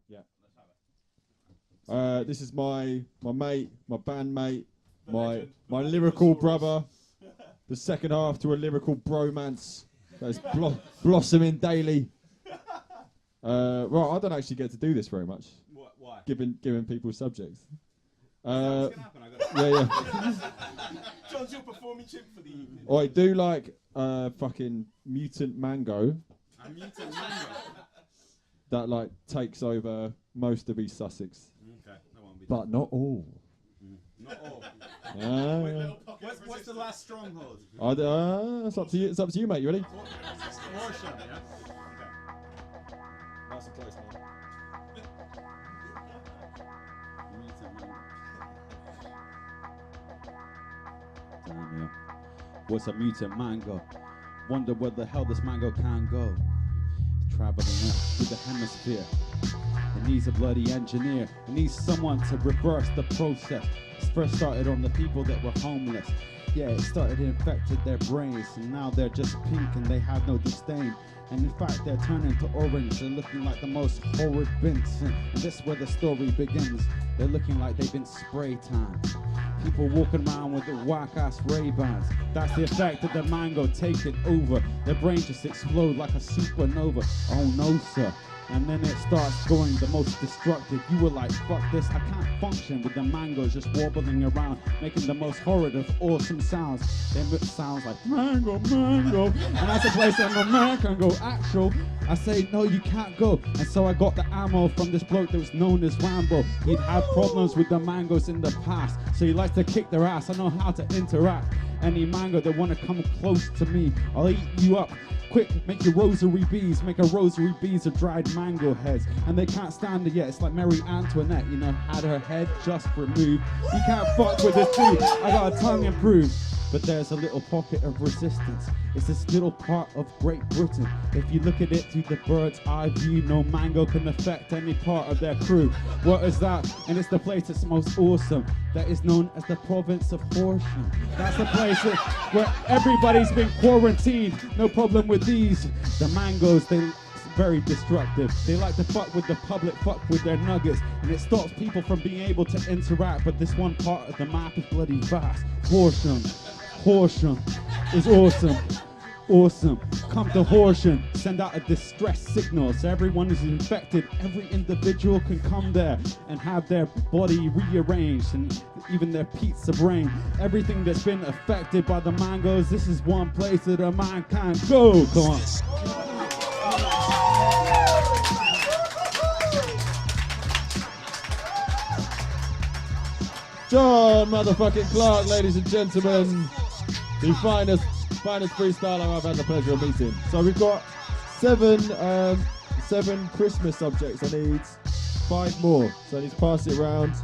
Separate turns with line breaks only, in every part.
Yeah. This is my mate, my bandmate, my lyrical brother. The second half to a lyrical bromance that's blossoming daily. Right, I don't actually get to do this very much.
Why?
Giving people subjects.
What's gonna happen?
Yeah.
John's your performing chip for the evening.
I do like fucking mutant mango.
A mutant mango.
That like takes over most of East Sussex.
Okay, that won't be.
But not all.
Not all. What's the last stronghold?
It's up to you. It's up to you, mate. You ready?
Horsham, yeah. Okay.
Nice and close, man.
Damn, yeah. What's a mutant mango? Wonder where the hell this mango can go. Traveling up through the hemisphere. It needs a bloody engineer. It needs someone to reverse the process. It first started on the people that were homeless. Yeah, it started infected their brains, and now they're just pink and they have no disdain. And in fact, they're turning to orange. They're looking like the most horrid Vincent. And this is where the story begins. They're looking like they've been spray tanned. People walking around with the whack-ass Ray-Bans. That's the effect of the mango taking over. Their brain just explode like a supernova. Oh no, sir. And then it starts going the most destructive. You were like, fuck this, I can't function with the mangoes just wobbling around, making the most horrid of awesome sounds. Then it sounds like mango, mango. And that's a place that the man can go actual. I say, no, you can't go. And so I got the ammo from this bloke that was known as Rambo. He'd had problems with the mangoes in the past, so he likes to kick their ass. I know how to interact. Any mango that want to come close to me, I'll eat you up. Quick, make your rosary beads, make a rosary beads of dried mango heads. And they can't stand it yet, it's like Mary Antoinette, you know, had her head just removed. You can't fuck with this dude, I got a tongue improved. But there's a little pocket of resistance. It's this little part of Great Britain. If you look at it through the bird's eye view, no mango can affect any part of their crew. What is that? And it's the place that's most awesome. That is known as the province of Horsham. That's the place where everybody's been quarantined. No problem with these. The mangoes, they're very destructive. They like to fuck with the public, fuck with their nuggets. And it stops people from being able to interact. But this one part of the map is bloody vast. Horsham. Horsham is awesome. Awesome. Come to Horsham. Send out a distress signal so everyone is infected. Every individual can come there and have their body rearranged and even their pizza brain. Everything that's been affected by the mangoes, this is one place that a man can't go. Come on.
John motherfucking Clark, ladies and gentlemen. The finest freestyler I've had the pleasure of meeting. So we've got seven Christmas subjects. I need 5 more. So I need to pass it around.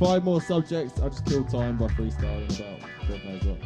5 more subjects. I just killed time by freestyling about God knows what.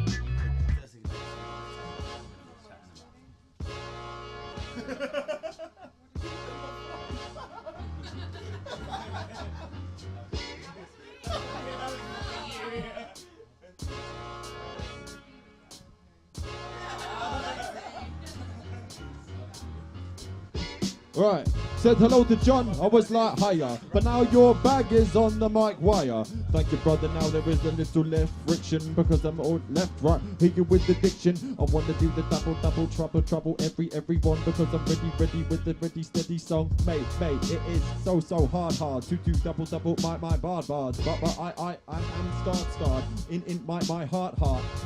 Right, said hello to John, I was like hiya, but now your bag is on the mic wire. Thank you brother, now there is a little less friction, because I'm all left, right, here with the diction. I want to do the double, trouble, everyone, because I'm ready with the ready, steady song. Mate, it is so hard to do double, my bars, but I am scarred, in my heart,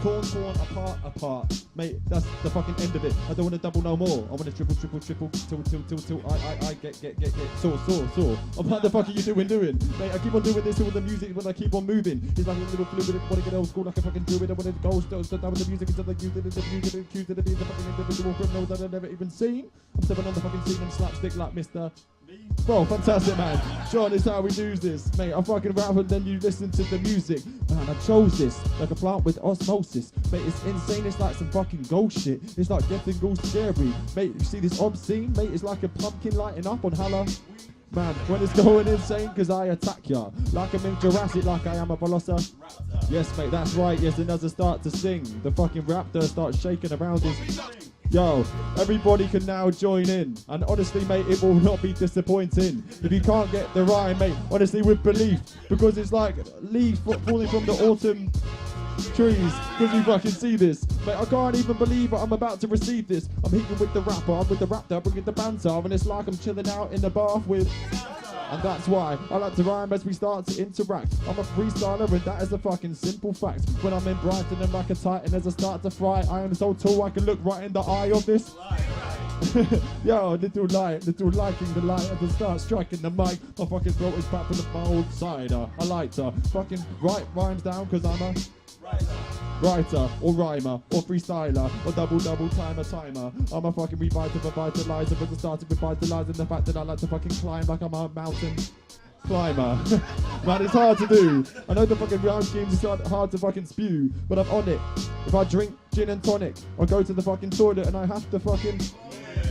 torn, apart, mate, that's the fucking end of it. I don't want to double no more, I want to triple, till I get sore. What the fuck are you doing? Mate, I keep on doing this with the music when I keep on moving. It's like a little fluid, I wanna get old school like I fucking do it. I wanna go down with the music instead of using the music, accused of being the fucking individual criminal that I've never even seen. I'm stepping on the fucking scene and slapstick like Mr. Bro, fantastic man. John, is how we do this. Mate, I fucking rap and then you listen to the music. Man, I chose this like a plant with osmosis. Mate, it's insane, it's like some fucking ghost shit. It's like getting ghost scary. Mate, you see this obscene? Mate, it's like a pumpkin lighting up on Halloween. Man, when it's going insane, cause I attack ya. Like I'm in Jurassic, like I am a velociraptor. Yes, mate, that's right, yes, and as I start to sing, the fucking raptor starts shaking around his... Yo, everybody can now join in. And honestly, mate, it will not be disappointing. If you can't get the rhyme, mate, honestly, with belief. Because it's like leaves falling from the autumn trees. Because you fucking see this. Mate, I can't even believe it. I'm about to receive this. I'm hitting with the rapper, I'm with the raptor, bringing the banter. And it's like I'm chilling out in the bath with... And that's why I like to rhyme as we start to interact. I'm a freestyler and that is a fucking simple fact. When I'm in Brighton and like a titan as I start to fry, I am so tall I can look right in the eye of this. Yo, little liking the light as I start striking the mic. My fucking throat is back from the old cider. I like to fucking write rhymes down cause I'm a writer, or rhymer, or freestyler, or double timer. I'm a fucking revitalizer, but I started revitalizing the fact that I like to fucking climb like I'm a mountain climber. Man, it's hard to do. I know the fucking rhyme schemes are hard to fucking spew, but I'm on it. If I drink gin and tonic, I go to the fucking toilet and I have to fucking...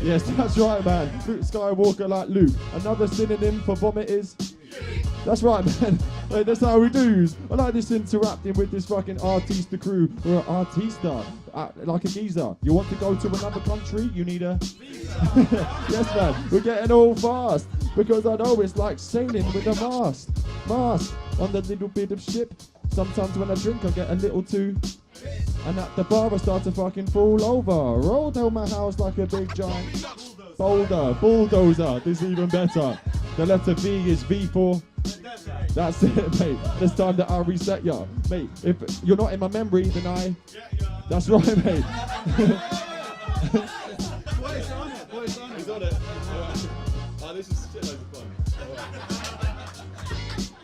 Yes, that's right, man. Luke Skywalker like Luke. Another synonym for vomit is... That's right, man. Like, that's how we do. I like this interacting with this fucking Artista crew. We're an Artista, like a geezer. You want to go to another country? You need a... Yes, man. We're getting all fast. Because I know it's like sailing with a mast. Mast on the little bit of ship. Sometimes when I drink, I get a little too... And at the bar, I start to fucking fall over. Roll down my house like a big giant bulldozer. This is even better. The letter V is V for... That's it, mate. It's time that I reset ya. Mate, if you're not in my memory, then I... That's right, mate.
He's on it. Oh, this is shitloads of fun.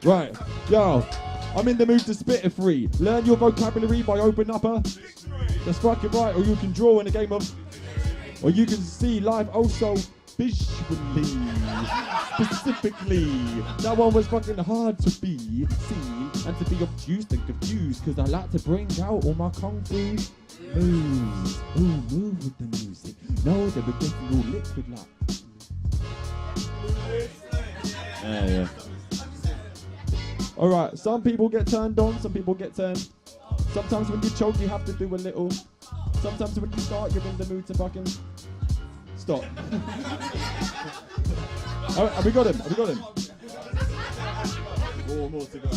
Right, yo. I'm in the mood to spit it free. Learn your vocabulary by opening up a... That's fucking right. Or you can draw in a game of... Or you can see life also visually. Specifically. That one was fucking hard to be seen and to be obtuse and confused because I like to bring out all my kung fu moves. Ooh, move with the music. No, they were getting all liquid like. Yeah. Alright, some people get turned on, some people get turned. Sometimes when you choke, you have to do a little. Sometimes when you start, you're in the mood to fucking stop. Oh, have we got him? Have we got him? 4 more to go.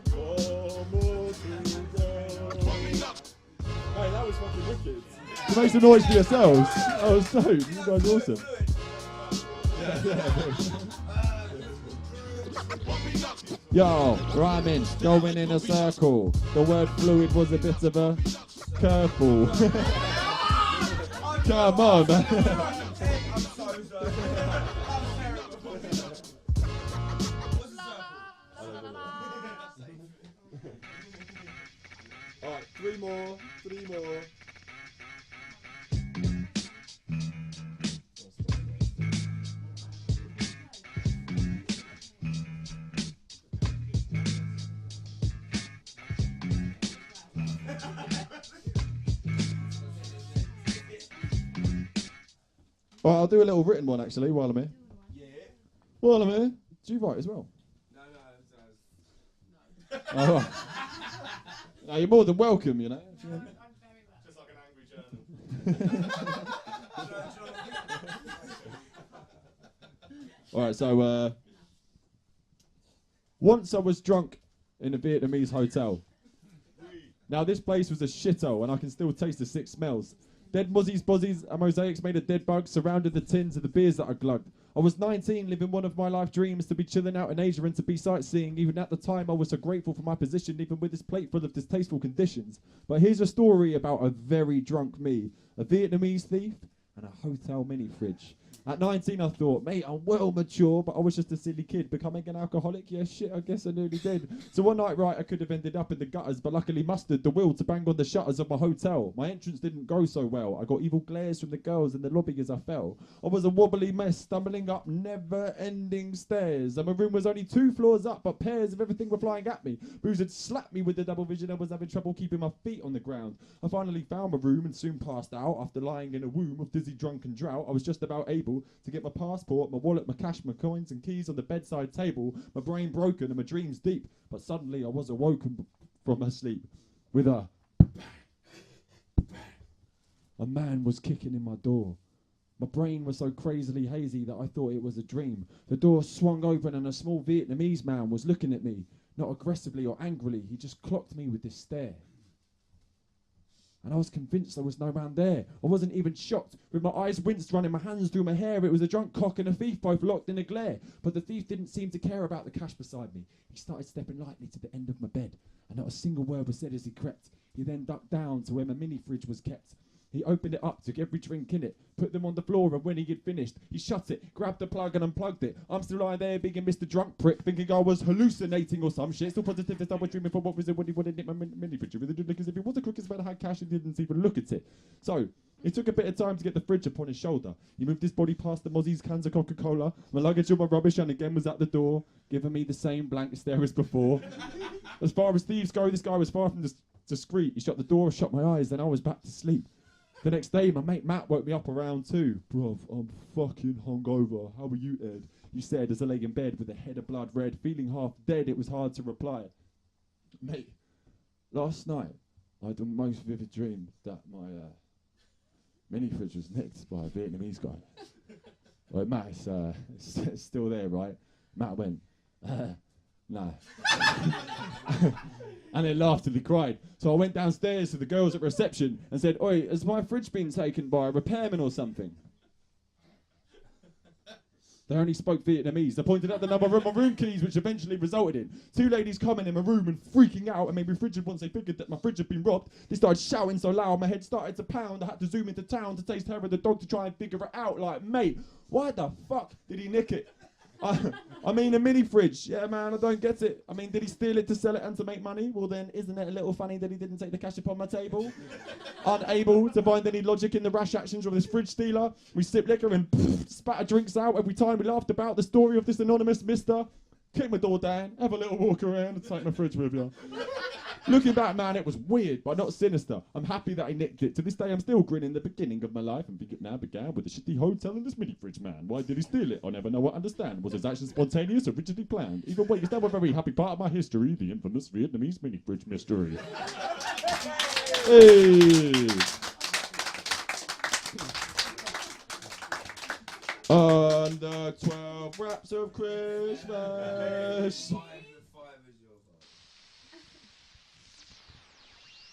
Four more to go. Hey, that was fucking wicked. So make some noise for yourselves. That was so. You guys are awesome. Yo, rhyming, going in a circle. The word fluid was a bit of a curveball. Come on, man. Alright, 3 more. Alright, I'll do a little written one actually while I'm here.
Yeah.
While I'm here. Do you write as well?
No.
Oh, right. No, you're more than welcome, you know.
Just like an angry journal.
Alright, so once I was drunk in a Vietnamese hotel. Now this place was a shithole and I can still taste the sick smells. Dead mozzies, bozzies, and mosaics made of dead bugs surrounded the tins of the beers that I glugged. I was 19, living one of my life dreams to be chilling out in Asia and to be sightseeing. Even at the time, I was so grateful for my position, even with this plate full of distasteful conditions. But here's a story about a very drunk me, a Vietnamese thief, and a hotel mini fridge. At 19, I thought, mate, I'm well mature, but I was just a silly kid. Becoming an alcoholic? Yeah, shit, I guess I nearly did. So one night, right, I could have ended up in the gutters, but luckily mustered the will to bang on the shutters of my hotel. My entrance didn't go so well. I got evil glares from the girls in the lobby as I fell. I was a wobbly mess, stumbling up never-ending stairs. And my room was only 2 floors up, but pairs of everything were flying at me. Booze had slapped me with the double vision and was having trouble keeping my feet on the ground. I finally found my room and soon passed out. After lying in a womb of dizzy, drunken drought, I was just about able to get my passport, my wallet, my cash, my coins and keys on the bedside table, my brain broken and my dreams deep. But suddenly I was awoken from my sleep with a bang, bang, A man was kicking in my door. My brain was so crazily hazy that I thought it was a dream. The door swung open and a small Vietnamese man was looking at me, not aggressively or angrily. He just clocked me with this stare. And I was convinced there was no man there. I wasn't even shocked. With my eyes winced, running my hands through my hair, it was a drunk cock and a thief both locked in a glare. But the thief didn't seem to care about the cash beside me. He started stepping lightly to the end of my bed, and not a single word was said as he crept. He then ducked down to where my mini fridge was kept. He opened it up, took every drink in it, put them on the floor, and when he had finished, he shut it, grabbed the plug and unplugged it. I'm still lying there, being Mr. Drunk Prick, thinking I was hallucinating or some shit. Still positive as I was dreaming for what was it when he wouldn't hit my mini fridge. It really did look as if he was the quickest man that had cash and didn't even look at it. So, it took a bit of time to get the fridge upon his shoulder. He moved his body past the Mozzie's cans of Coca-Cola. My luggage and my rubbish and again was at the door, giving me the same blank stare as before. As far as thieves go, this guy was far from discreet. He shut the door, shut my eyes, then I was back to sleep. The next day, my mate Matt woke me up around 2. Bruv, I'm fucking hungover. How are you, Ed? He said as I lay in bed with a head of blood red. Feeling half dead, it was hard to reply. Mate, last night, I had the most vivid dream that my mini fridge was nicked by a Vietnamese guy. Like, Matt, it's still there, right? Matt went, nah. And then laughed till he cried. So I went downstairs to the girls at reception and said, "Oi, has my fridge been taken by a repairman or something?" They only spoke Vietnamese. I pointed out the number of my room keys, which eventually resulted in 2 ladies coming in my room and freaking out and made me frigid once they figured that my fridge had been robbed. They started shouting so loud, my head started to pound. I had to zoom into town to taste hair of the dog to try and figure it out. Like, mate, why the fuck did he nick it? I mean, a mini fridge. Yeah, man, I don't get it. I mean, did he steal it to sell it and to make money? Well, then, isn't it a little funny that he didn't take the cash upon my table? Unable to find any logic in the rash actions of this fridge stealer, we sipped liquor and spat drinks out every time we laughed about the story of this anonymous mister. Kick my door down, have a little walk around and take my fridge with you. Looking back, man, it was weird, but not sinister. I'm happy that I nicked it. To this day, I'm still grinning the beginning of my life, and think it now began with a shitty hotel and this mini fridge, man. Why did he steal it? I'll never know or understand. Was his action spontaneous or rigidly planned? Either way, it's now a very happy part of my history, the infamous Vietnamese mini fridge mystery. Hey! Under 12 wraps of Christmas.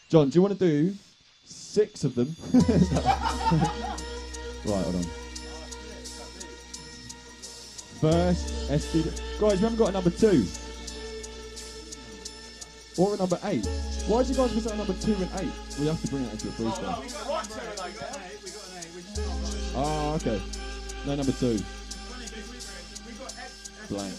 John, do you want to do 6 of them? Right, hold on. First, SD. Guys, we haven't got a number 2. Or a number 8. Why did you guys miss out on number 2 and 8? We have to bring it into a freestyle. Oh, okay. No, number 2. Blank.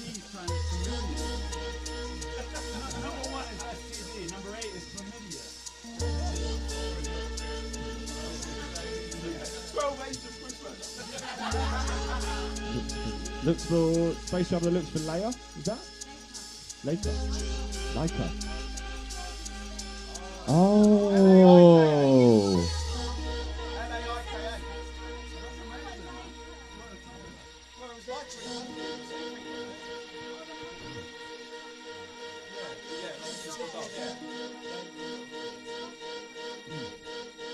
Looks for Space Traveller. Looks for Leia. Is that Leica? Leica. Oh.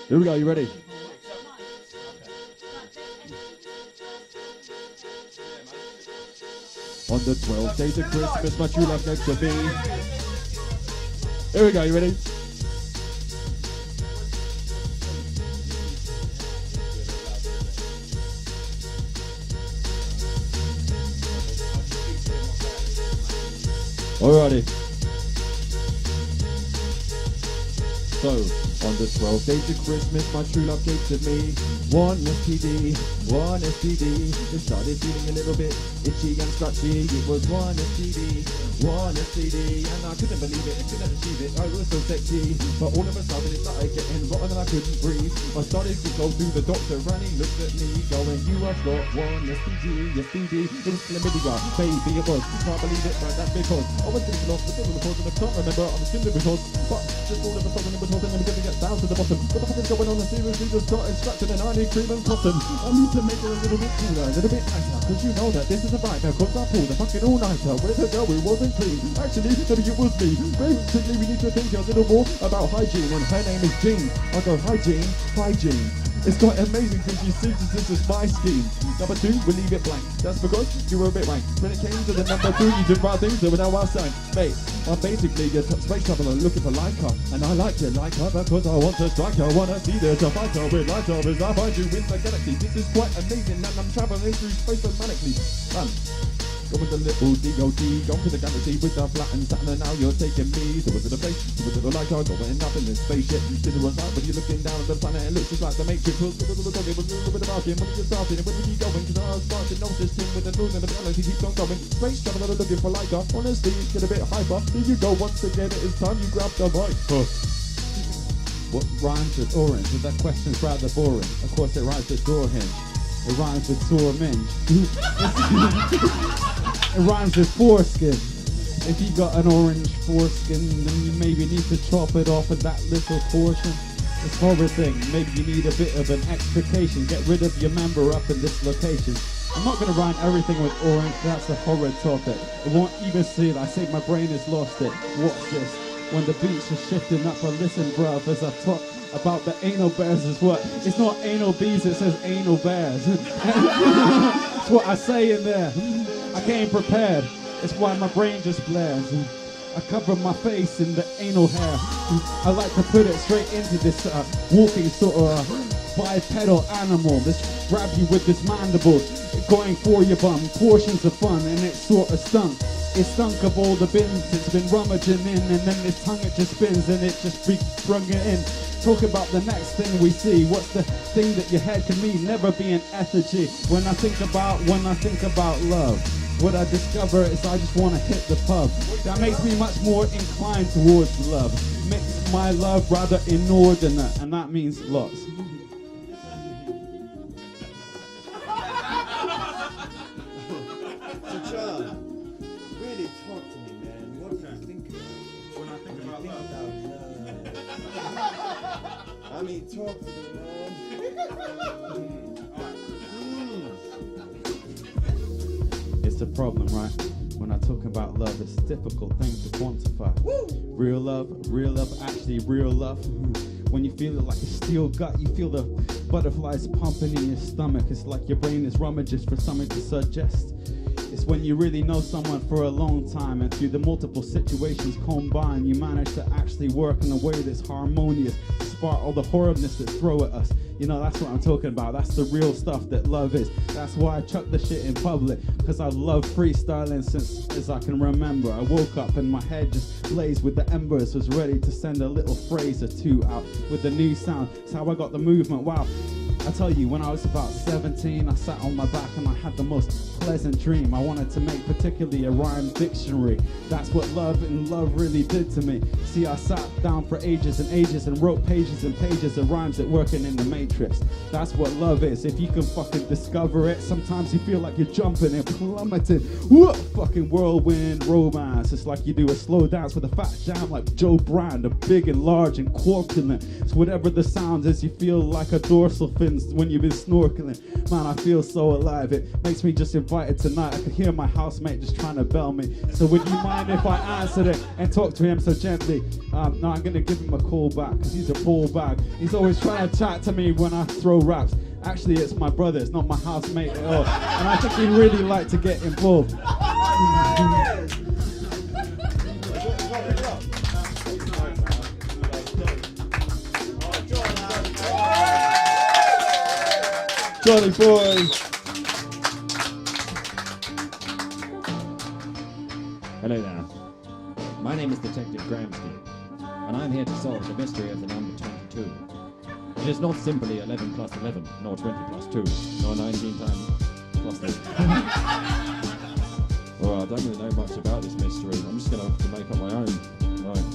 Here we go. You ready? On the 12 days of Christmas, my true love next to me. Here we go, you ready? Alrighty. So, on the 12 days of Christmas, my true love gave to me one STD, one STD. It started feeling a little bit itchy and scratchy. It was one STD, and I couldn't believe it, couldn't achieve it. I was so sexy, but all of a sudden it started getting rotten and I couldn't breathe. I started to go to the doctor and he looked at me, going, "You have got one STD, STD." It was chlamydia, baby, it was. Can't believe it, but that's because I was thinking lost, but it was because and I can't remember. I was still because, but just all of a sudden it was holding and we're gonna get down to the bottom. What the fuck is going on? I seriously just started scratching and I need cream and cotton. I need to make it a little bit cooler, a little bit nicer, cause you know that this is a vibe. Now cause I pulled a fucking all-nighter. Where'd it go? It wasn't clean. Actually, maybe it was me. Basically, we need to think a little more about hygiene, and her name is Jean. I go, "Hi Jean, hi Jean. It's quite amazing since you see this is my scheme. Number 2, we leave it blank. That's because you were a bit rank. When it came to the number 2, you did right things that were now our sign. Mate, I'm basically a space traveler looking for Leica. And I like you like her because I want to strike her. I wanna see there's a fighter with lighter as I find you in the galaxy. This is quite amazing and I'm traveling through space so manically. Go with the little DOD, go to the galaxy with the flattened Saturn, and now you're taking me to the place, to the light, going up in this spaceship. You sit on side, but you're looking down at the planet, it looks just like the Matrix. It was a little bit about him when you're starting, and when you keep going, cause I was starting to notice him with the moon and the galaxy keeps on going. Space traveler looking for Leica, honestly, it's get a bit hyper. Here you go, once again, it is time you grab the mic.
What rhymes with orange? Well, that question's rather boring. Of course, it rhymes with door hinge. It rhymes with sore minge. It rhymes with foreskin. If you got an orange foreskin, then you maybe need to chop it off of that little portion. It's a horror thing. Maybe you need a bit of an extrication. Get rid of your member up in this location. I'm not going to rhyme everything with orange. That's a horror topic. It won't even see it. I say my brain has lost it. Watch this. When the beats are shifting up, I listen, bruv, as I talk about the anal bears is what? It's not anal bees, it says anal bears. That's what I say in there. I came prepared. It's why my brain just blares. I cover my face in the anal hair. I like to put it straight into this walking sort of bipedal animal. This grab you with this mandible, going for your bum. Portions of fun, and it sort of stunk. It stunk of all the bins it's been rummaging in, and then this tongue it just spins and it just brung it in. Talk about the next thing we see. What's the thing that your head can mean? Never be an effigy. When I think about love, what I discover is I just want to hit the pub. That makes me much more inclined towards love. Makes my love rather inordinate, and that means lots.
Really talk to me, man. What do you think about?
When I think about love.
I mean, talk to me, man.
It's the problem, right? When I talk about love, it's a difficult thing to quantify. Real love, actually real love. When you feel it like a steel gut, you feel the butterflies pumping in your stomach. It's like your brain is rummages for something to suggest. It's when you really know someone for a long time, and through the multiple situations combined, you manage to actually work in a way that's harmonious, despite all the horribleness that throw at us. You know, that's what I'm talking about. That's the real stuff that love is. That's why I chuck the shit in public, because I love freestyling since as I can remember. I woke up and my head just blazed with the embers, was ready to send a little phrase or two out with the new sound. It's how I got the movement. Wow. I tell you, when I was about 17, I sat on my back and I had the most pleasant dream. I wanted to make particularly a rhyme dictionary. That's what love and love really did to me. See, I sat down for ages and ages and wrote pages and pages of rhymes that working in the matrix. That's what love is. If you can fucking discover it, sometimes you feel like you're jumping and plummeting. Whoa, fucking whirlwind romance. It's like you do a slow dance with a fat jam like Joe Brand, a big and large and corpulent. It's whatever the sound is, you feel like a dorsal fin when you've been snorkeling. Man, I feel so alive. It makes me just invited tonight. I could hear my housemate just trying to bell me. So would you mind if I answered it and talk to him so gently? No, I'm going to give him a call back because he's a ball bag. He's always trying to chat to me when I throw raps. Actually, it's my brother. It's not my housemate at all. And I think he'd really like to get involved.
Johnny boy.
Hello there. My name is Detective Gramski, and I'm here to solve the mystery of the number 22. It is not simply 11 plus 11, nor 20 plus 2, nor 19 times plus 3. Well, I don't really know much about this mystery. I'm just going to have to make up my own. Right.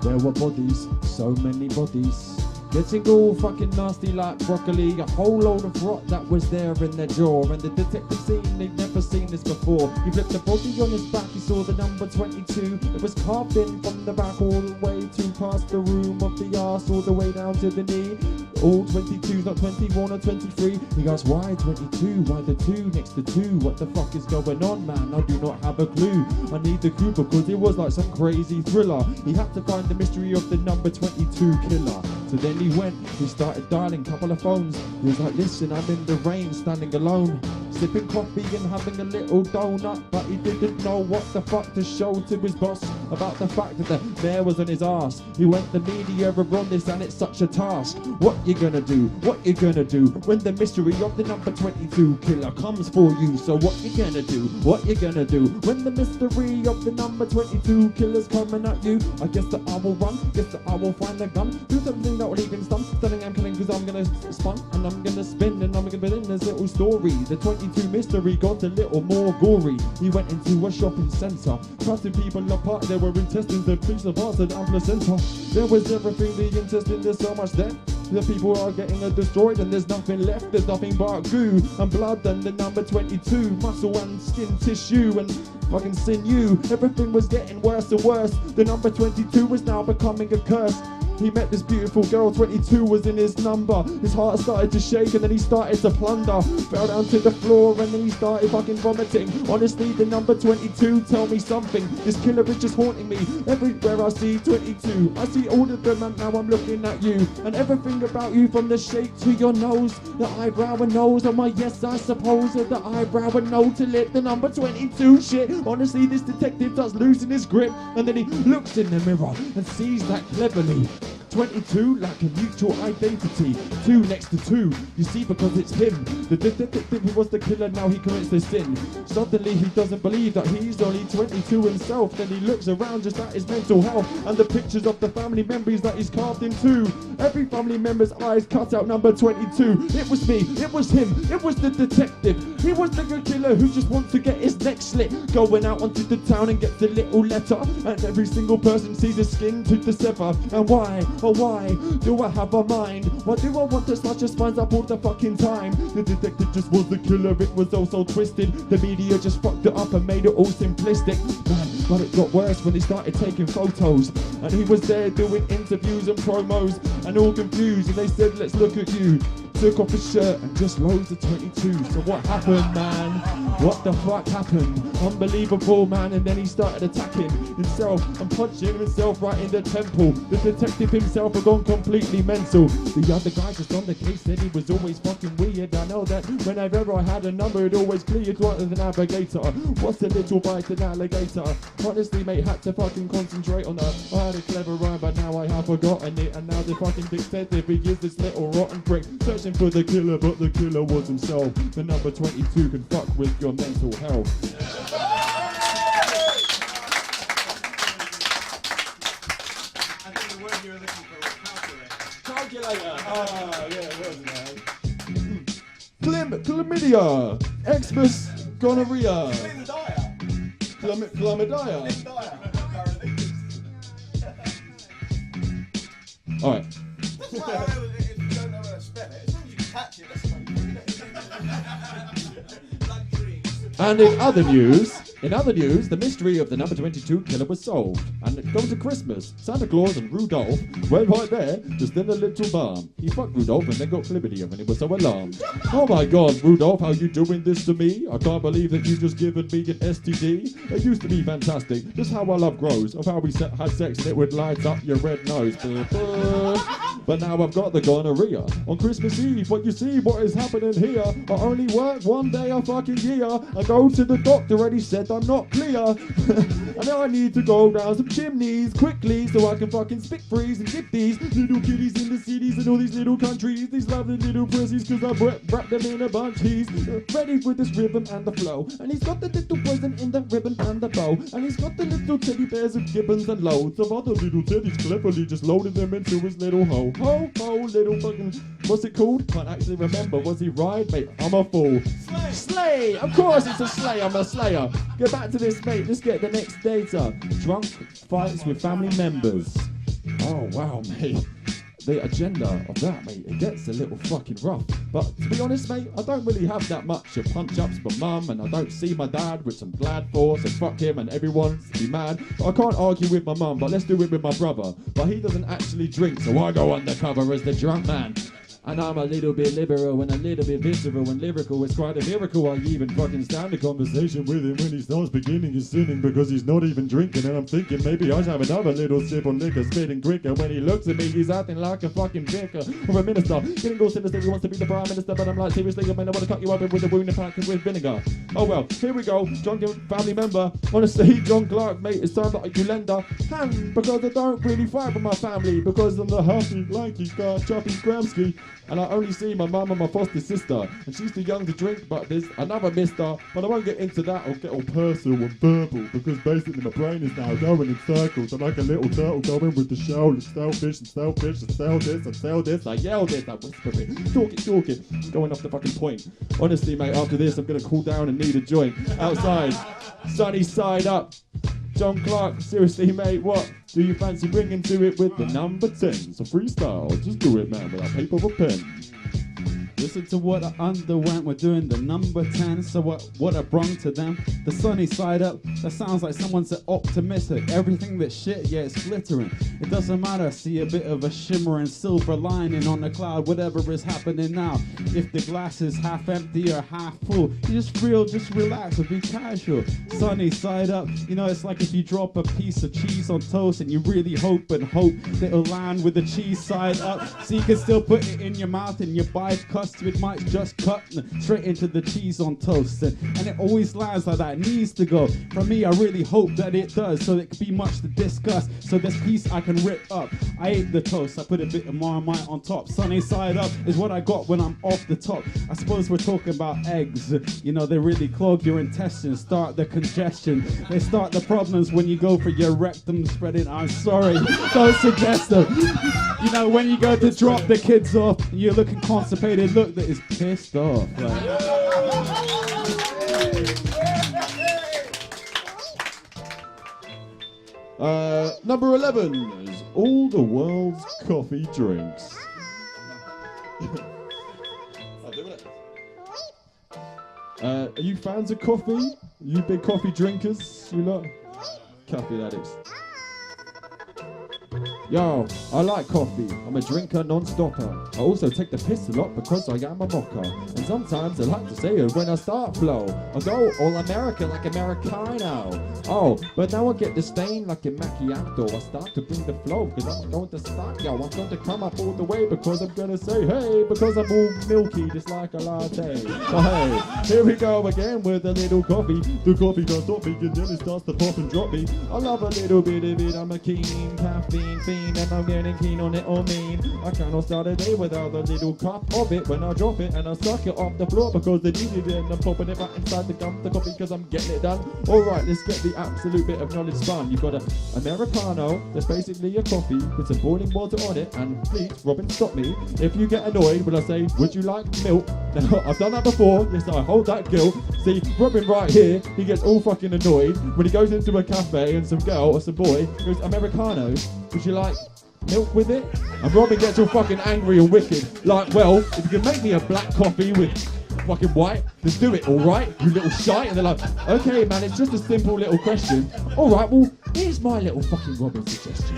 There were bodies, so many bodies. Getting all fucking nasty like broccoli. A whole load of rot that was there in their jaw. And the detective seen they'd never seen this before. He flipped the body on his back, he saw the number 22. It was carved in from the back all the way to past the room of the arse, all the way down to the knee. all 22, not 21 or 23. He goes, why 22? Why the 2 next to 2? What the fuck is going on, man? I do not have a clue. I need the clue because it was like some crazy thriller. He had to find the mystery of the number 22 killer. So then he started dialing a couple of phones. He was like, listen, I'm in the rain, standing alone, sipping coffee and having a little donut. But he didn't know what the fuck to show to his boss about the fact that the mayor was on his ass. He went the media are on this and it's such a task. What you gonna do? What you gonna do when the mystery of the number 22 killer comes for you? So what you gonna do? What you gonna do when the mystery of the number 22 killer's coming at you? I guess that I will run, guess that I will find a gun, do something that will even stun. Stunning I'm killing because I'm gonna spun and I'm gonna spin and I'm gonna put in this little story. The 22 mystery got a little more gory. He went into a shopping centre, cutting people apart. There were intestines and pieces parts and placenta. There was everything, the intestine, there's so much there. The people are getting destroyed and there's nothing left. There's nothing but goo and blood and the number 22, muscle and skin tissue and fucking sinew. Everything was getting worse and worse. The number 22 was now becoming a curse. He met this beautiful girl, 22 was in his number. His heart started to shake and then he started to plunder. Fell down to the floor and then he started fucking vomiting. Honestly, the number 22, tell me something. This killer is just haunting me. Everywhere I see 22, I see all of them and now I'm looking at you. And everything about you from the shape to your nose. The eyebrow and nose, and my yes I suppose. The eyebrow and nose to lip, the number 22 shit. Honestly, this detective does loosen his grip. And then he looks in the mirror and sees that cleverly. 22 like a mutual identity, 2 next to 2, you see, because it's him. The detective who was the killer, now he commits the sin. Suddenly he doesn't believe that he's only 22 himself. Then he looks around just at his mental health and the pictures of the family members that he's carved into. Every family member's eyes cut out number 22. It was me, it was him, it was the detective. He was the good killer who just wants to get his neck slit. Going out onto the town and gets a little letter, and every single person sees his skin to the sever. And why? Oh, why do I have a mind? Why do I want to slash his spines up all the fucking time? The detective just was the killer, it was all so twisted. The media just fucked it up and made it all simplistic. Man, but it got worse when he started taking photos. And he was there doing interviews and promos, and all confused, and they said, let's look at you. Took off his shirt and just loads of 22. So what happened, man? What the fuck happened? Unbelievable, man. And then he started attacking himself and punching himself right in the temple. The detective himself had gone completely mental. The other guy just on the case said he was always fucking weird. I know that whenever I had a number, it always cleared right as the navigator. What's a little bite an alligator? Honestly, mate, had to fucking concentrate on that. I had a clever rhyme, but now I have forgotten it. And now the fucking detective, he is this little rotten prick, searching for the killer, but the killer was himself. The number 22 can fuck with your mental health.
I think the word you were looking for was calculator.
Calculator! Ah, yeah, it was, man. Chlamydia, Xmas, gonorrhea,
Lynn Dyer.
chlamydia.
Lynn Dyer.
Alright.
That's why I know if you don't know how to spell it, as long as you can catch it, that's fine.
And in other news, the mystery of the number 22 killer was solved. And it goes to Christmas. Santa Claus and Rudolph went right there, just in a little barn. He fucked Rudolph and then got chlamydia and he was so alarmed. Oh my God, Rudolph, how you doing this to me? I can't believe that you just given me an STD. It used to be fantastic, just how our love grows, of how we had sex and it would light up your red nose. But now I've got the gonorrhea. On Christmas Eve, what you see, what is happening here? I only work one day a fucking year. I go to the doctor and he said I'm not clear. And now I need to go down some chimneys quickly so I can fucking spit freeze and get these little kitties in the cities and all these little countries, these lovely little pussies, cause I wrap them in a bunch. He's ready with this rhythm and the flow, and he's got the little present in the ribbon and the bow, and he's got the little teddy bears of gibbons and loads of other little teddies, cleverly just loading them into his little hole. Ho, ho, little fucking, what's it called? Can't actually remember. Was he ride? Mate, I'm a fool. Slay! Of course it's a slay, I'm a slayer. Get back to this, mate, let's get the next data. Drunk fights with family members. Oh, wow, mate. The agenda of that, mate, it gets a little fucking rough. But to be honest, mate, I don't really have that much of punch-ups for mum, and I don't see my dad, which I'm glad for, so fuck him and everyone's be mad. But I can't argue with my mum, but let's do it with my brother. But he doesn't actually drink, so I go undercover as the drunk man. And I'm a little bit liberal and a little bit visceral and lyrical. It's quite a miracle I even fucking stand a conversation with him when he starts beginning his sinning because he's not even drinking. And I'm thinking maybe I should have another little sip on liquor, spitting quicker. When he looks at me, he's acting like a fucking vicar or a minister. Getting all sinister, he wants to be the prime minister, but I'm like, seriously, I mean, I want to cut you open with a wound and pack with vinegar. Oh well, here we go. Drunken family member. Honestly, John Clark, mate, it's time that you lend a hand because I don't really fight with my family because I'm the healthy, lanky guy, Dr Gramski. And I only see my mum and my foster sister, and she's too young to drink, but there's another mister, but I won't get into that or get all personal and verbal, because basically my brain is now going in circles. I'm like a little turtle going with the shell, and selfish and selfish and sell this and sell this, I yell this, I whisper it, talk it, going off the fucking point. Honestly, mate, after this I'm gonna cool down and need a joint. Outside, sunny side up. John Clark, seriously, mate, what? Do you fancy bringing to it with the number 10? So freestyle, just do it, man, with a paper or pen.
Listen to what I underwent, we're doing the number 10. So what I brung to them, the sunny side up, that sounds like someone's optimistic. Everything that's shit, yeah, it's glittering. It doesn't matter, see a bit of a shimmering silver lining on the cloud, whatever is happening now. If the glass is half empty or half full, you just relax and be casual. Sunny side up, you know, it's like if you drop a piece of cheese on toast and you really hope that it'll land with the cheese side up, so you can still put it in your mouth and you buy custard might just cut straight into the cheese on toast, and it always lands like that. It needs to go. For me, I really hope that it does, so it could be much to discuss. So this piece I can rip up. I ate the toast, I put a bit of Marmite on top. Sunny side up is what I got when I'm off the top. I suppose we're talking about eggs. You know, they really clog your intestines, start the congestion. They start the problems when you go for your rectum spreading. I'm sorry, don't suggest them. You know, when you go to drop the kids off, you're looking constipated, look that is pissed off. Like.
Number 11 is all the world's coffee drinks. Are you fans of coffee? Are you big coffee drinkers? You lot? Coffee addicts. Yo, I like coffee. I'm a drinker non-stopper. I also take the piss a lot because I am a mocker. And sometimes I like to say it when I start flow. I go all American like Americano. Oh, but now I get disdain like a macchiato. I start to bring the flow because I'm going to start, yo. I'm going to come up all the way because I'm going to say, hey, because I'm all milky just like a latte. So hey, here we go again with a little coffee. The coffee can't stop me and then it starts to pop and drop me. I love a little bit of it. I'm a keen caffeine fiend. And I'm getting keen on it all mean. I cannot start a day without a little cup of it. When I drop it and I suck it off the floor because they needed it, and I'm popping it back inside the coffee because I'm getting it done. Alright, let's get the absolute bit of knowledge spun. You've got an Americano, that's basically a coffee with some boiling water on it. And please, Robin, stop me if you get annoyed when I say, would you like milk? Now, I've done that before, yes, I hold that guilt. See, Robin right here, he gets all fucking annoyed when he goes into a cafe and some girl or some boy goes, Americano, would you like milk with it? And Robin gets all fucking angry and wicked. Like, well, if you can make me a black coffee with fucking white, then do it, alright, you little shite. And they're like, okay, man, it's just a simple little question. Alright, well, here's my little fucking Robin suggestion.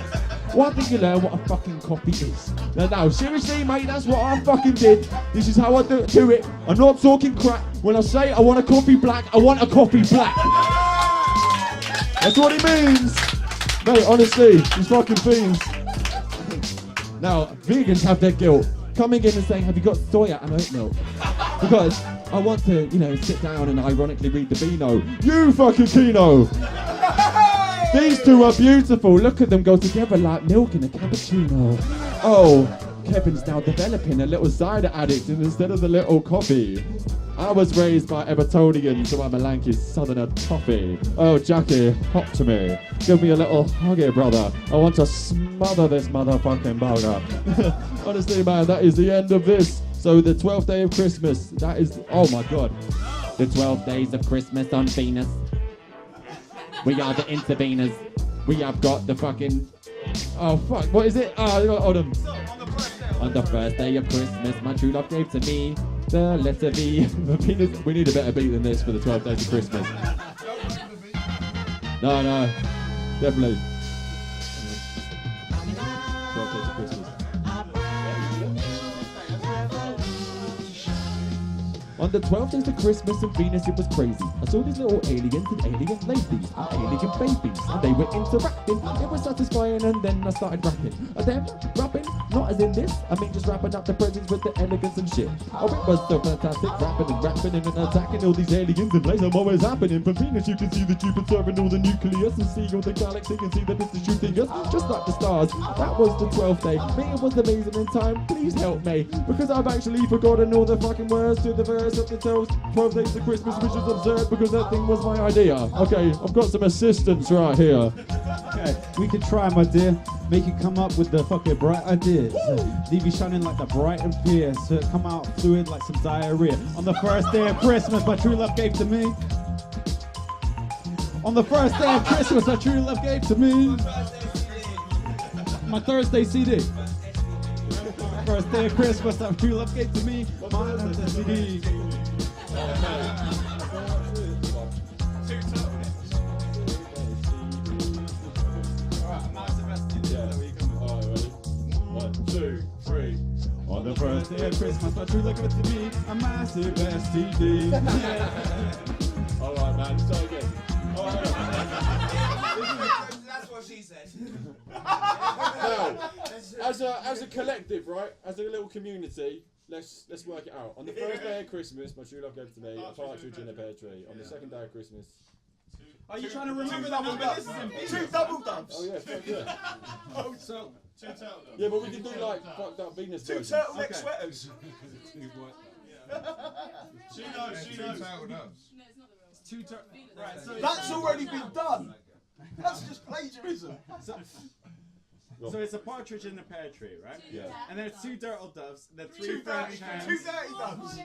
Why don't you learn what a fucking coffee is? No, seriously, mate, that's what I fucking did. This is how I do it. I'm not talking crap. When I say I want a coffee black, I want a coffee black. That's what it means. Mate, honestly, these fucking fiends. Now, vegans have their guilt. Coming in and saying, have you got soya and oat milk? Because I want to, you know, sit down and ironically read the Beano. You fucking Kino! These two are beautiful. Look at them go together like milk in a cappuccino. Oh, Kevin's now developing a little cider addict instead of the little coffee. I was raised by Evertonians, so I'm a lanky southerner toffee. Oh, Jackie, hop to me. Give me a little huggy, brother. I want to smother this motherfucking burger. Honestly, man, that is the end of this. So the 12th day of Christmas, that is, oh my God. The 12 days of Christmas on Venus. We are the interveners. We have got the fucking, oh fuck, what is it? Hold on. On the first day of Christmas, my true love gave to me the letter V. We need a better beat than this for the 12 days of Christmas. No, definitely. 12 days of Christmas. On the 12th days of Christmas and Venus, it was crazy. I saw these little aliens and alien ladies and alien babies, and they were interacting. It was satisfying, and then I started rapping. And then rapping, not as in this, I mean just rapping up the presents with the elegance and shit. Oh, it was so fantastic, rapping and attacking all these aliens and places. What was happening? From Venus, you can see the Jupiter and all the nucleus, and see all the galaxy, and see that it's the shooting us, just like the stars. That was the 12th day. Me, it was amazing in time. Please help me, because I've actually forgotten all the fucking words to the verse of the 12 days of Christmas, which is absurd because that thing was my idea. Okay, I've got some assistance right here.
Okay, we can try, my dear. Make you come up with the fucking bright ideas. Leave you shining like the Brighton Pier. So come out fluid like some diarrhea. On the first day of Christmas, my true love gave to me. On the first day of Christmas, my true love gave to me. My Thursday CD. First day of Christmas, my true love gave to me. My Thursday CD. On the first day of Christmas, my true love gave to me a massive STD.
Alright, man, start again.
That's what she said.
Now, as a collective, right? As a little community, let's work it out. On the first day of Christmas, my true love gave to me a partridge in a pear tree. On the second day of Christmas.
Are you trying to remember that one?
Two double dubs.
Oh yeah, fuck yeah.
Oh, so two turtle doves.
Yeah, but we can do like fucked up Venus
Two
versions.
turtleneck sweaters.
She knows.
Right, so that's already been done. That's just plagiarism.
So it's a partridge in a pear tree, right?
Yeah.
And there's two turtle doves, then
Two
three French
dirty
hens,
doves.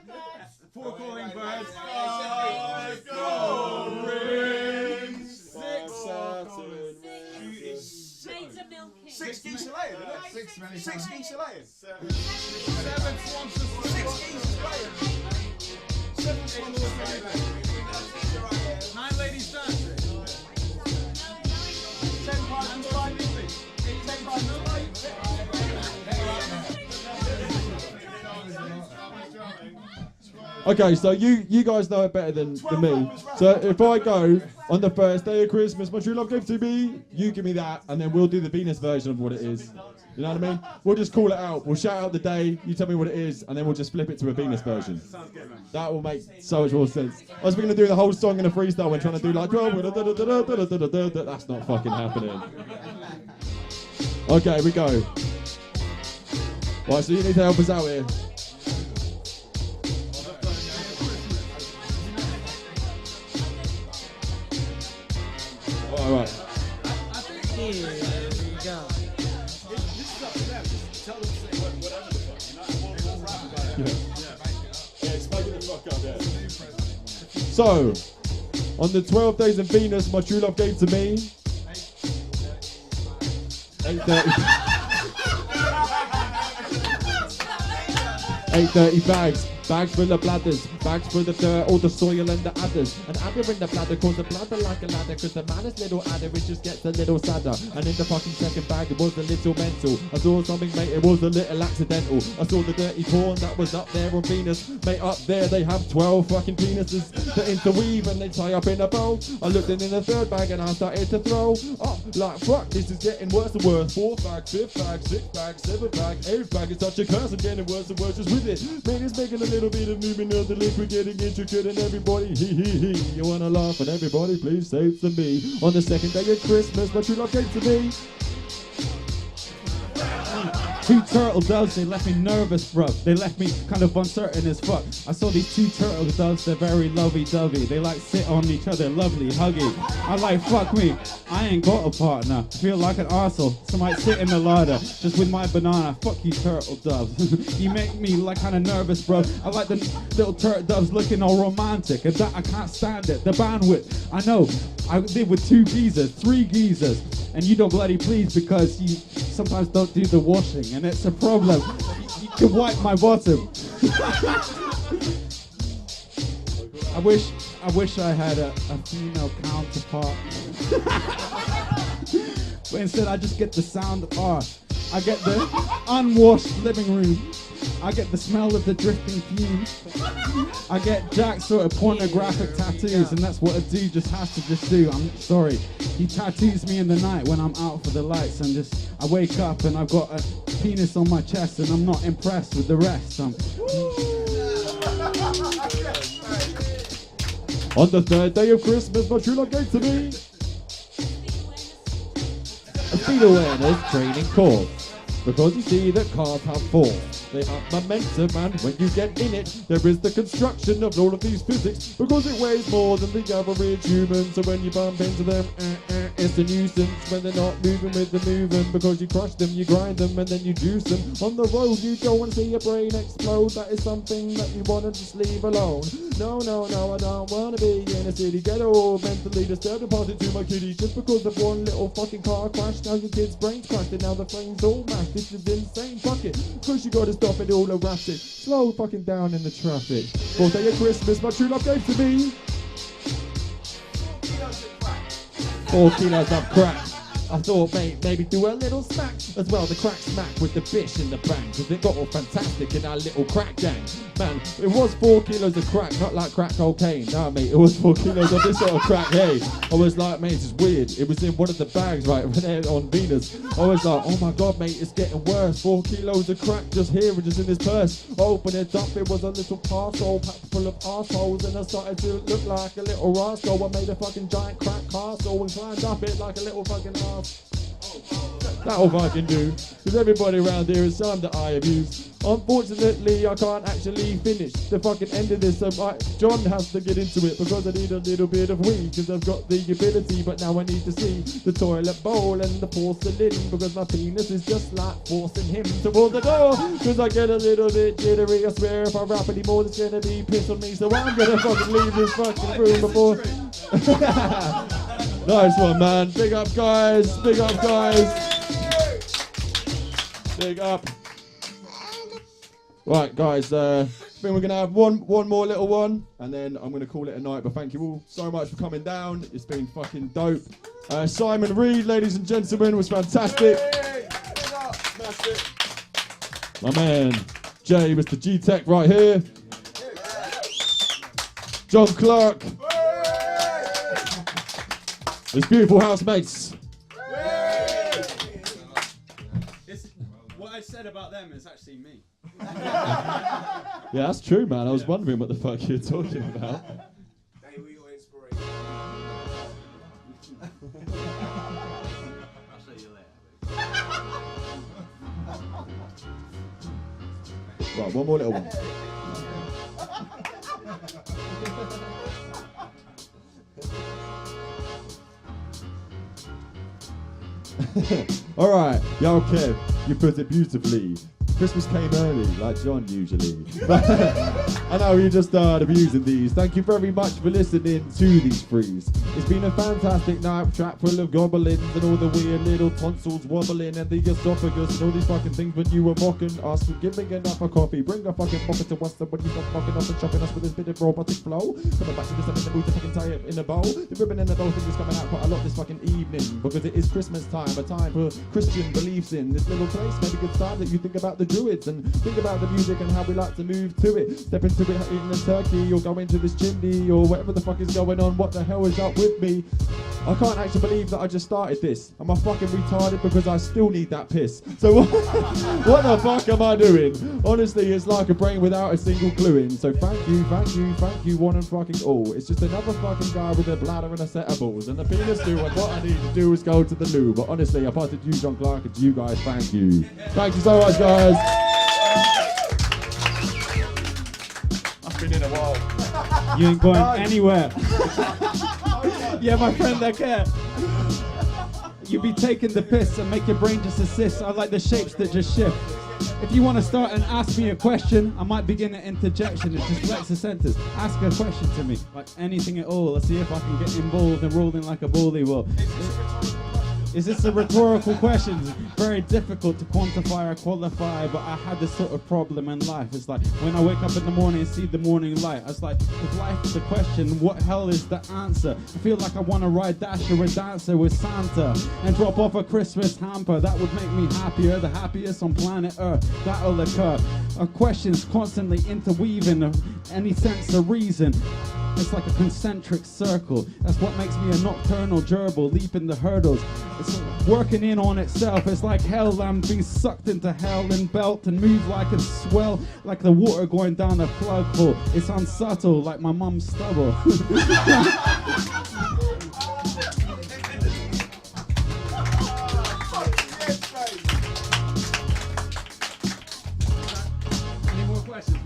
four calling birds,
Five gold rings.
Five Saturn rings.
Six geese a laying, isn't it? Six geese a laying.
Seven swans to swim.
Six geese a laying. Seven swans a laying.
9 ladies dancing.
10 pies and 5 English. 10 pies and 5.
Okay, so you guys know it better than me. So if I go on the first day of Christmas, my true love gave to me, you give me that, and then we'll do the Venus version of what it is. You know what I mean? We'll just call it out. We'll shout out the day, you tell me what it is, and then we'll just flip it to a Venus version. That will make so much more sense. I was going to do the whole song in a freestyle when trying to do like, that's not fucking happening. Okay, we go. Right, so you need to help us out here. All right.
Here we go.
So, on the 12 days of Venus, my true love gave to me 830 bags. Bags full of bladders, bags full of dirt, all the soil and the adders. An adder in the bladder calls the bladder like a ladder, cause the maddest little adder, it just gets a little sadder. And in the fucking second bag, it was a little mental. I saw something, mate, it was a little accidental. I saw the dirty porn that was up there on Venus. Mate, up there they have 12 fucking penises that interweave and they tie up in a bow. I looked in the third bag and I started to throw up like fuck, this is getting worse and worse. 4th bag, 5th bag, 6th bag, 7th bag, 8th bag, it's such a curse, I'm getting worse and worse just with it. Man, it's making a little bit of movement of the liquid, getting intricate, and everybody hee. You wanna laugh, and everybody please say it to me. On the second day of Christmas, my true love gave to me.
Two turtle doves, they left me nervous, bro. They left me kind of uncertain as fuck. I saw these two turtle doves, they're very lovey-dovey. They like sit on each other, lovely, huggy. I like, fuck me, I ain't got a partner. I feel like an arsehole, so I might sit in the larder, just with my banana. Fuck you, turtle doves. You make me like kind of nervous, bro. I like the little turtle doves looking all romantic, and that I can't stand it. The bandwidth, I know, I did with 2 geezers, 3 geezers, and you don't bloody please because you sometimes don't do the washing, and it's a problem. You can wipe my bottom. I wish I had a female counterpart. But instead I just get the sound of art. I get the unwashed living room. I get the smell of the drifting fumes. I get Jack's sort of pornographic tattoos, and that's what a dude just has to just do. I'm sorry. He tattoos me in the night when I'm out for the lights, and just I wake up and I've got a penis on my chest, and I'm not impressed with the rest.
On the third day of Christmas, my true love gave to me a speed awareness training course. Because you see that cars have force, they have momentum, and when you get in it, there is the construction of all of these physics. Because it weighs more than the average human, so when you bump into them, it's a nuisance. When they're not moving with the movement, because you crush them, you grind them, and then you juice them. On the road, you don't want to see your brain explode. That is something that you want to just leave alone. No, no, no, I don't want to be in a city ghetto, mentally disturbed and pass it to my kitty. Just because of one little fucking car crash, now your kid's brain's crushed, and now the frame's all mashed. This is insane, fuck it. Cause you gotta stop it all erratic. Slow fucking down in the traffic. Fourth day of Christmas, my true love gave to me 4 kilos of crack. I thought, mate, maybe do a little smack as well. The crack smack with the bish in the bang, cause it got all fantastic in our little crack gang. Man, it was 4 kilos of crack, not like crack cocaine. Nah, mate, it was 4 kilos of this sort of crack. Hey, I was like, mate, it's weird. It was in one of the bags, right, on Venus. I was like, oh my god, mate, it's getting worse. 4 kilos of crack just here and just in his purse. Open it up, it was a little parcel packed full of arseholes, and I started to look like a little rascal. I made a fucking giant crack castle and climbed up it like a little fucking ass. That'll fucking do, cause everybody around here is some that I abuse. Unfortunately, I can't actually finish the fucking end of this, so John has to get into it, because I need a little bit of weed, cause I've got the ability, but now I need to see the toilet bowl and the porcelain, because my penis is just like forcing him towards the door, cause I get a little bit jittery. I swear if I rap anymore, there's gonna be piss on me, so I'm gonna fucking leave this fucking room before. Nice one, man. Big up, guys. Big up, guys. Big up. Right, guys. I think we're gonna have one more little one, and then I'm gonna call it a night. But thank you all so much for coming down. It's been fucking dope. Simon Reed, ladies and gentlemen, was fantastic. My man, Jay, Mr. G-Tech, right here. John Clark. It's beautiful housemates.
What I said about them is actually me.
Yeah, that's true, man. I was wondering what the fuck you're talking about.
They were your inspiration.
I'll show you later.
Right, one more little one. Alright, yo Kev, you put it beautifully. Christmas came early, like John usually. I know you just started abusing these. Thank you very much for listening to these frees. It's been a fantastic night, trap full of goblins and all the weird little tonsils wobbling and the esophagus and all these fucking things when you were mocking us for giving enough a coffee. Bring a fucking pocket to us when you stop mocking us and chopping us with this bit of robotic flow. Coming back to this, I'm in the mood to fucking tie it in a bow. The ribbon and the bow thing is coming out quite a lot this fucking evening, because it is Christmas time, a time for Christian beliefs in this little place. Maybe it's time that you think about the Druids and think about the music and how we like to move to it. Step into it eating a turkey or go into this chimney or whatever the fuck is going on. What the hell is up with me? I can't actually believe that I just started this. Am I fucking retarded because I still need that piss? So what the fuck am I doing? Honestly, it's like a brain without a single clue in. So thank you, one and fucking all. It's just another fucking guy with a bladder and a set of balls and a penis too, and what I need to do is go to the loo. But honestly, I passed it to you, John Clark, and to you guys, thank you. Thank you so much, guys. I've been in a while.
You ain't going anywhere. Yeah, my friend, I care. You be taking the piss and make your brain just assist. I like the shapes that just shift. If you want to start and ask me a question, I might begin an interjection. It just flex the sentence. Ask a question to me, like anything at all. Let's see if I can get involved and roll in like a bally. Well, Is this a rhetorical question? It's very difficult to quantify or qualify, but I had this sort of problem in life. It's like when I wake up in the morning and see the morning light, it's like if life is a question, what hell is the answer? I feel like I want to ride Dasher or Dancer with Santa and drop off a Christmas hamper. That would make me happier, the happiest on planet Earth. That'll occur. Questions constantly interweaving of any sense of reason. It's like a concentric circle. That's what makes me a nocturnal gerbil, leaping the hurdles. It's working in on itself. It's like hell, I'm being sucked into hell and belt and move like a swell, like the water going down a plug hole. It's unsubtle, like my mum's stubble. Any more questions?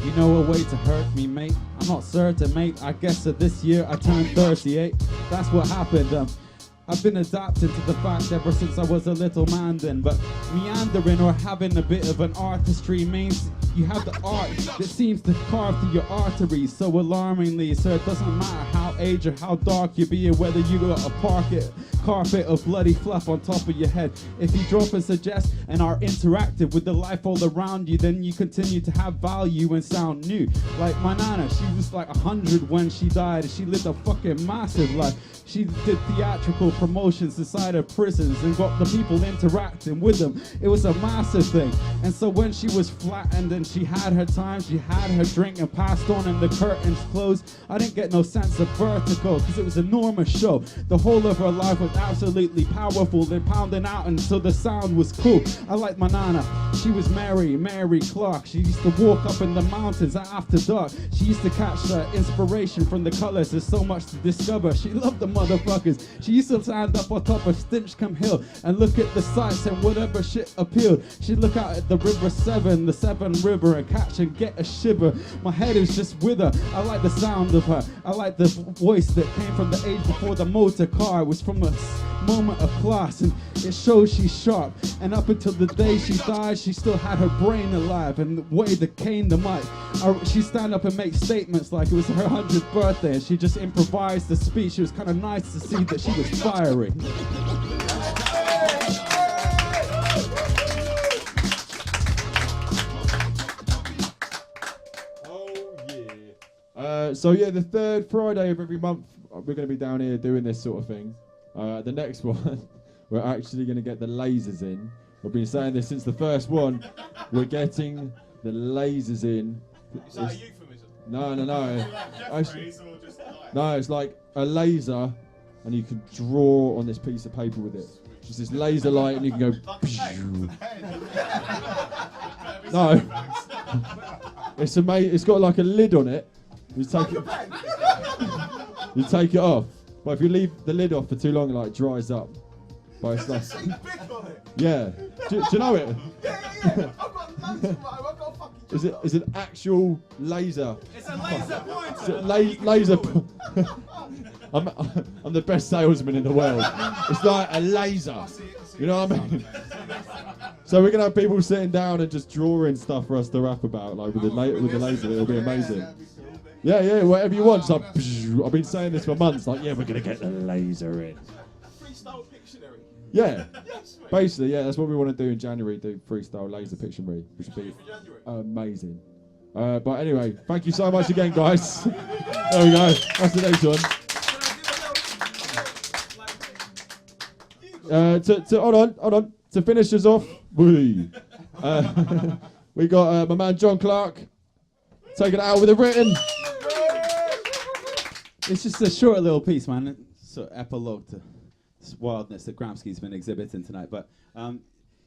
You know a way to hurt me, mate? I'm not certain, mate. I guess that this year I turned 38. That's what happened. I've been adapting to the fact ever since I was a little man then, but meandering or having a bit of an artistry means you have the art that seems to carve through your arteries so alarmingly, so it doesn't matter how age or how dark you be or whether you got a carpet of bloody fluff on top of your head. If you drop and suggest and are interactive with the life all around you, then you continue to have value and sound new. Like my nana, she was like 100 when she died and she lived a fucking massive life. She did theatrical promotions inside of prisons and got the people interacting with them. It was a massive thing. And so when she was flattened and she had her time, she had her drink and passed on and the curtains closed, I didn't get no sense of vertigo because it was an enormous show. The whole of her life was absolutely powerful. They're pounding out until the sound was cool. I like my nana. She was Mary Clark. She used to walk up in the mountains after dark. She used to catch inspiration from the colors. There's so much to discover. She loved the motherfuckers. She used to stand up on top of Stinchcombe Hill and look at the sights and whatever shit appealed. She'd look out at the River Severn, the Severn River, and catch and get a shiver. My head is just with her. I like the sound of her. I like the voice that came from the age before the motor car. It was from a moment of class, and it shows she's sharp. And up until the day she died, she still had her brain alive. And the way the cane, the mic, she'd stand up and make statements like it was her 100th birthday, and she just improvised the speech. It was kind of nice to see that she was fiery.
So yeah, the third Friday of every month, we're going to be down here doing this sort of thing. The next one, we're actually going to get the lasers in. We've been saying this since the first one. We're getting the lasers in.
Is that a euphemism?
No.
Jeffries or just like... No,
it's like a laser, and you can draw on this piece of paper with it. Just this laser light, and you can go. No, it's amazing. It's got like a lid on it. You take it. You take it off. But if you leave the lid off for too long, it like dries up. But it's like, yeah. Do you know it?
Yeah. I've got loads of mine. I've got fucking...
Is it actual laser?
It's a laser pointer.
Laser. I'm the best salesman in the world. It's like a laser. You know what I mean? So we're gonna have people sitting down and just drawing stuff for us to rap about, like with the laser. It'll be amazing. Yeah, whatever you want. So I've been saying this for months. Like, yeah, we're gonna get the laser in.
Freestyle Pictionary.
Yeah,
Yes, mate.
basically, yeah. That's what we want to do in January. Do freestyle laser Pictionary, which would be amazing. But anyway, thank you so much again, guys. There we go. That's the next one. Hold on. To finish us off, we got my man John Clark taking it out with a written.
It's just a short little piece, man. Sort of epilogue to this wildness that Gramski's been exhibiting tonight. But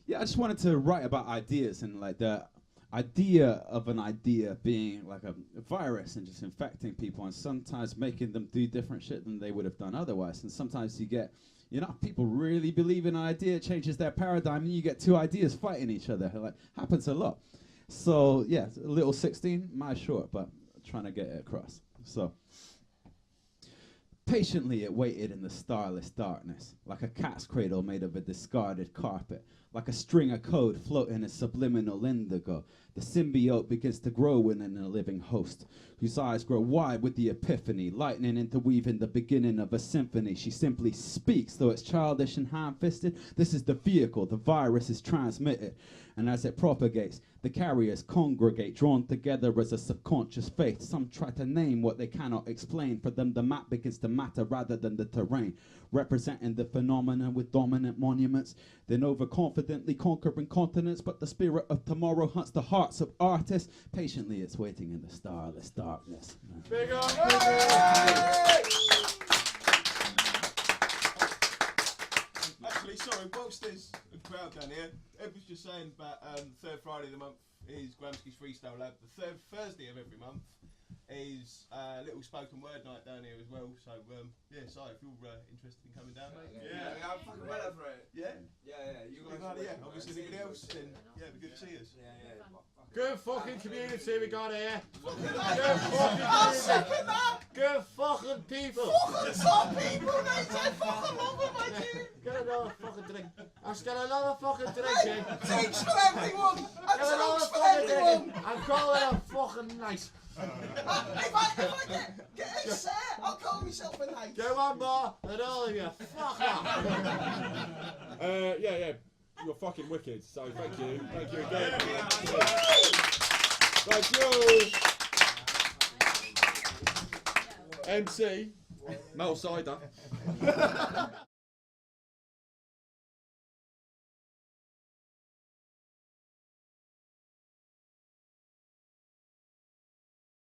yeah, I just wanted to write about ideas and like the idea of an idea being like a virus and just infecting people and sometimes making them do different shit than they would have done otherwise. And sometimes you get, people really believe in an idea, it changes their paradigm, and you get two ideas fighting each other. Like, happens a lot. So yeah, a little 16, my short, but trying to get it across. So. Patiently it waited in the starless darkness, like a cat's cradle made of a discarded carpet, like a string of code floating in subliminal indigo. The symbiote begins to grow within a living host, whose eyes grow wide with the epiphany, lightning interweaving the beginning of a symphony. She simply speaks, though it's childish and ham-fisted. This is the vehicle, the virus is transmitted, and as it propagates, the carriers congregate, drawn together as a subconscious faith. Some try to name what they cannot explain. For them, the map begins to matter rather than the terrain, representing the phenomena with dominant monuments, then overconfidently conquering continents. But the spirit of tomorrow hunts the hearts of artists. Patiently, it's waiting in the starless darkness.
Big up.
Actually, sorry, whilst there's a crowd down here, Ed was just saying about third Friday of the month is Gramski's Freestyle Lab. The third Thursday of every month is a little spoken word night down here as well. So, yeah, sorry, if you're interested in coming down, mate.
Yeah, I'm fucking well over it.
Yeah?
Yeah. You guys.
Yeah, obviously, anybody else, then, yeah, it'd be good to see us.
Yeah.
Good fucking community we got here.
I'll second that.
Good fucking people.
Fucking some people, they say fucking love them, I do.
Get another fucking drink. I've got another fucking drink in.
Teach to everyone.
Get
And
another
talks for
fucking
everyone.
drink. I'm calling it fucking nice.
If I get a set, I'll call myself a nice.
Go on, more and all of you. Fuck off.
Yeah. You're fucking wicked, so thank you. Thank you again. Thank you. MC, Mel Cider.